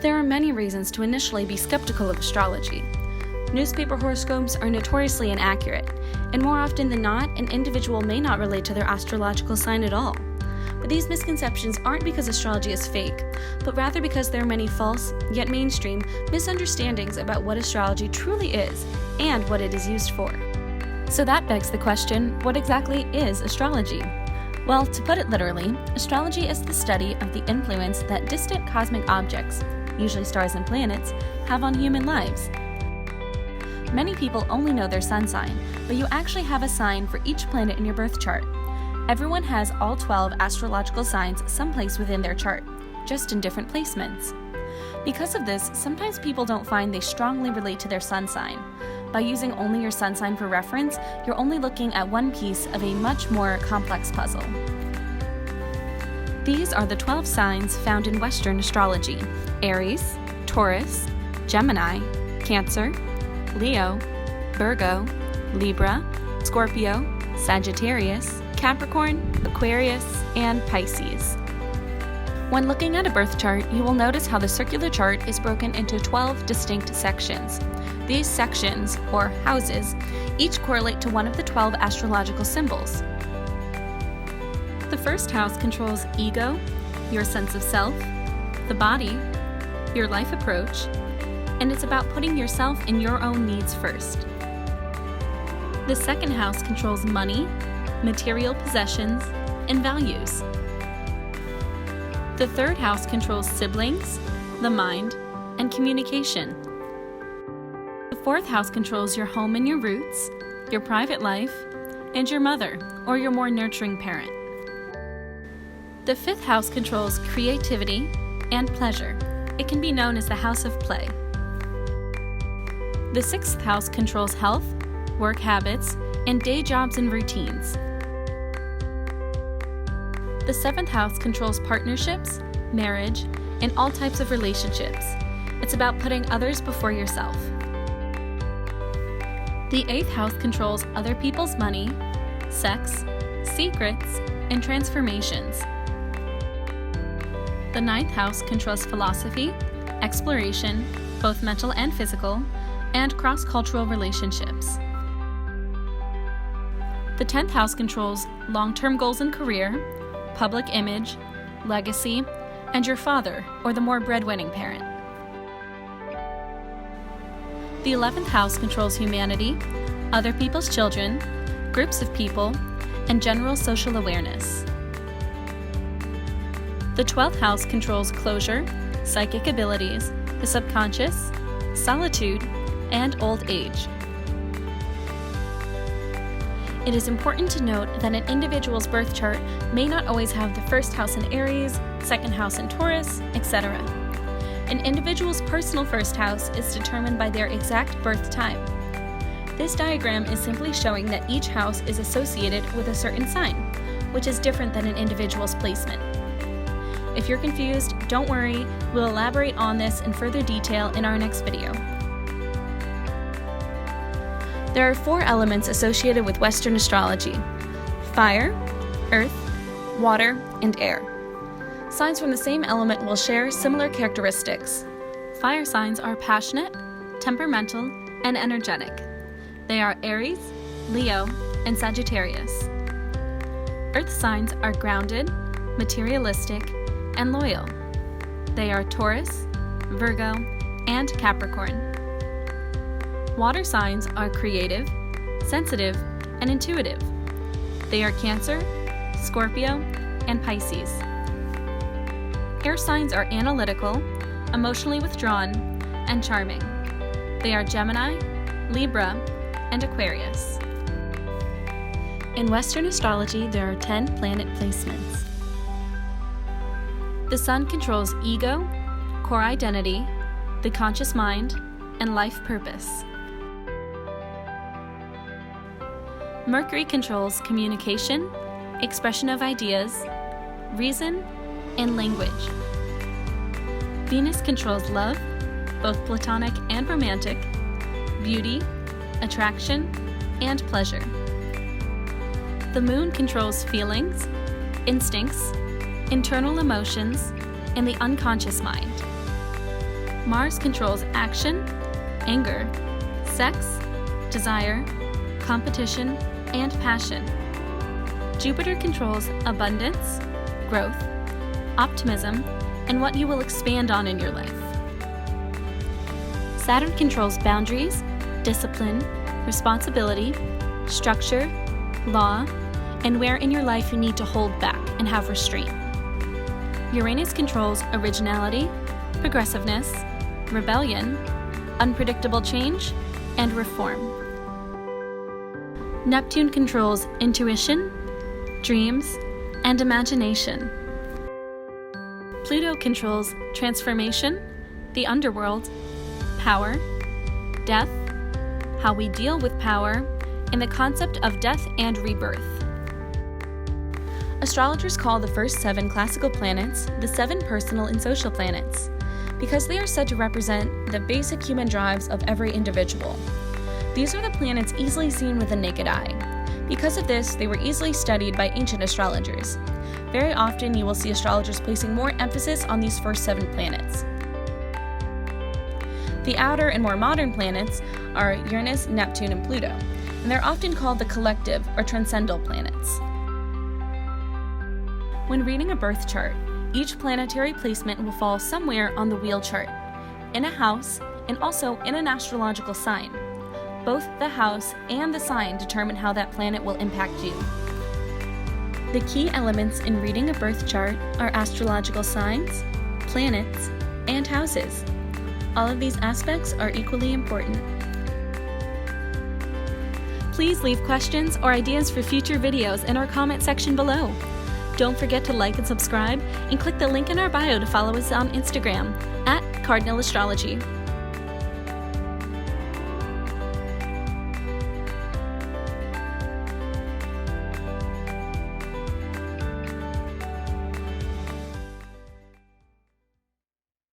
There are many reasons to initially be skeptical of astrology. Newspaper horoscopes are notoriously inaccurate, and more often than not, an individual may not relate to their astrological sign at all. But these misconceptions aren't because astrology is fake, but rather because there are many false, yet mainstream, misunderstandings about what astrology truly is and what it is used for. So that begs the question, what exactly is astrology? Well, to put it literally, astrology is the study of the influence that distant cosmic objects, usually stars and planets, have on human lives. Many people only know their sun sign, but you actually have a sign for each planet in your birth chart. Everyone has all 12 astrological signs someplace within their chart, just in different placements. Because of this, sometimes people don't find they strongly relate to their sun sign. By using only your sun sign for reference, you're only looking at one piece of a much more complex puzzle. These are the 12 signs found in Western astrology: Aries, Taurus, Gemini, Cancer, Leo, Virgo, Libra, Scorpio, Sagittarius, Capricorn, Aquarius, and Pisces. When looking at a birth chart, you will notice how the circular chart is broken into 12 distinct sections. These sections, or houses, each correlate to one of the 12 astrological symbols. The first house controls ego, your sense of self, the body, your life approach, and it's about putting yourself and your own needs first. The second house controls money, material possessions, and values. The third house controls siblings, the mind, and communication. The fourth house controls your home and your roots, your private life, and your mother, or your more nurturing parent. The fifth house controls creativity and pleasure. It can be known as the house of play. The sixth house controls health, work habits, and day jobs and routines. The seventh house controls partnerships, marriage, and all types of relationships. It's about putting others before yourself. The eighth house controls other people's money, sex, secrets, and transformations. The ninth house controls philosophy, exploration, both mental and physical, and cross-cultural relationships. The 10th house controls long-term goals and career, public image, legacy, and your father, or the more breadwinning parent. The 11th house controls humanity, other people's children, groups of people, and general social awareness. The 12th house controls closure, psychic abilities, the subconscious, solitude, and old age. It is important to note that an individual's birth chart may not always have the first house in Aries, second house in Taurus, etc. An individual's personal first house is determined by their exact birth time. This diagram is simply showing that each house is associated with a certain sign, which is different than an individual's placement. If you're confused, don't worry, we'll elaborate on this in further detail in our next video. There are 4 elements associated with Western astrology: fire, earth, water, and air. Signs from the same element will share similar characteristics. Fire signs are passionate, temperamental, and energetic. They are Aries, Leo, and Sagittarius. Earth signs are grounded, materialistic, and loyal. They are Taurus, Virgo, and Capricorn. Water signs are creative, sensitive, and intuitive. They are Cancer, Scorpio, and Pisces. Air signs are analytical, emotionally withdrawn, and charming. They are Gemini, Libra, and Aquarius. In Western astrology, there are 10 planet placements. The Sun controls ego, core identity, the conscious mind, and life purpose. Mercury controls communication, expression of ideas, reason, and language. Venus controls love, both platonic and romantic, beauty, attraction, and pleasure. The Moon controls feelings, instincts, internal emotions, and the unconscious mind. Mars controls action, anger, sex, desire, competition, and passion. Jupiter controls abundance, growth, optimism, and what you will expand on in your life. Saturn controls boundaries, discipline, responsibility, structure, law, and where in your life you need to hold back and have restraint. Uranus controls originality, progressiveness, rebellion, unpredictable change, and reform. Neptune controls intuition, dreams, and imagination. Pluto controls transformation, the underworld, power, death, how we deal with power, and the concept of death and rebirth. Astrologers call the first 7 classical planets the 7 personal and social planets, because they are said to represent the basic human drives of every individual. These are the planets easily seen with the naked eye. Because of this, they were easily studied by ancient astrologers. Very often, you will see astrologers placing more emphasis on these first 7 planets. The outer and more modern planets are Uranus, Neptune, and Pluto, and they're often called the collective or transcendental planets. When reading a birth chart, each planetary placement will fall somewhere on the wheel chart, in a house, and also in an astrological sign. Both the house and the sign determine how that planet will impact you. The key elements in reading a birth chart are astrological signs, planets, and houses. All of these aspects are equally important. Please leave questions or ideas for future videos in our comment section below. Don't forget to like and subscribe, and click the link in our bio to follow us on Instagram @Cardinal Astrology.